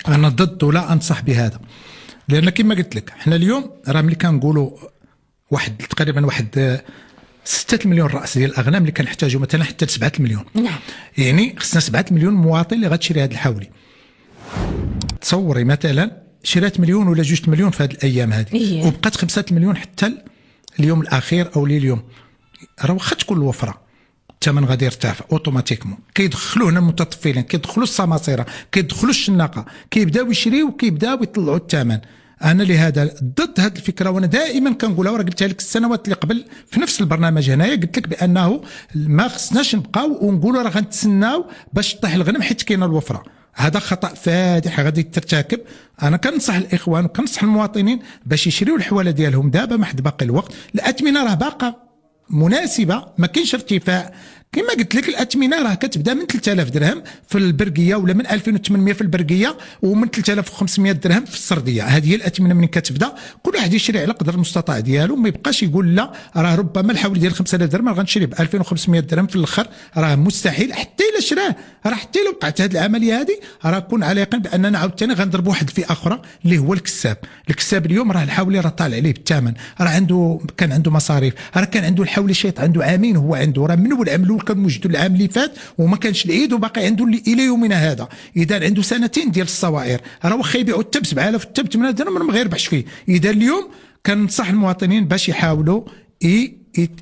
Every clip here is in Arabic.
انا ضد ولا انصح بهذا، لان كما قلت لك حنا اليوم راه ملي كنقولوا تقريبا 6 مليون راس ديال الاغنام اللي كنحتاجوا مثلا حتى ل 7 مليون. نعم. يعني خصنا 7 مليون مواطن اللي غتشري هذا الحولي. تصوري مثلا شرات مليون ولا 2 مليون في هذه الايام هذه، وبقات 5 مليون حتى اليوم الاخير او اليوم، راه واخا تكون الوفره الثمن غادي يرتفع اوتوماتيكمون. كيدخلوا هنا المتطفلين، كيدخلوا السماسره، كيدخلوا الشناقه، كيبداو يشريو وكيبداو يطلعوا الثمن. انا لهذا ضد هذه الفكره، وانا دائما كنقولها وراه قلتها لك السنوات اللي قبل في نفس البرنامج هنايا، قلت لك بانه ما خصناش نبقاو ونقولوا راه غنتسناو باش طيح الغنم حيت كاينه الوفره. هذا خطا فادح غادي ترتكب. انا كنصح الاخوان وكنصح المواطنين باش يشريوا الحواله ديالهم دابا ما حد باقي الوقت. الاثمنه راه باقه مناسبه، ما كاينش ارتفاع. كما قلت لك الاثمنه راه كتبدا من 3000 درهم في البرقيه، ولا من 2800 في البرقيه، ومن 3500 درهم في السرديه. هذه هي الاثمنه من كتبدا. كل واحد يشري على قدر المستطاع ديالو، ما يبقاش يقول لا راه ربما الحول ديال 5000 درهم راه غنشري ب 2500 درهم في الاخر. راه مستحيل حتى الا شراه. راه حتى لو وقعت هذه العمليه هذه راه كون على يقين باننا عاوتاني غنضرب واحد الفئه اخرى اللي هو الكساب. الكساب اليوم راه الحولي راه طالع عليه بالثمن، راه كان عنده مصاريف، راه كان عنده الحولي شيط عنده عامين هو عنده، راه من اول عام الاول كان موجود العام اللي فات وما كانش العيد وباقي عنده الى يومنا هذا. اذا عنده سنتين ديال الصوائر، راه واخا يبيعوا حتى ب 7000 حتى ب 8000 درهم ما غيربحش فيه. اذا اليوم كنصح المواطنين باش يحاولوا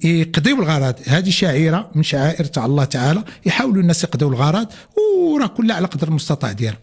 يقضيوا الغرض. هذه شعيره من شعائر تاع الله تعالى، يحاولوا الناس يقضيوا الغرض، وراه كلها على قدر المستطاع ديالهم.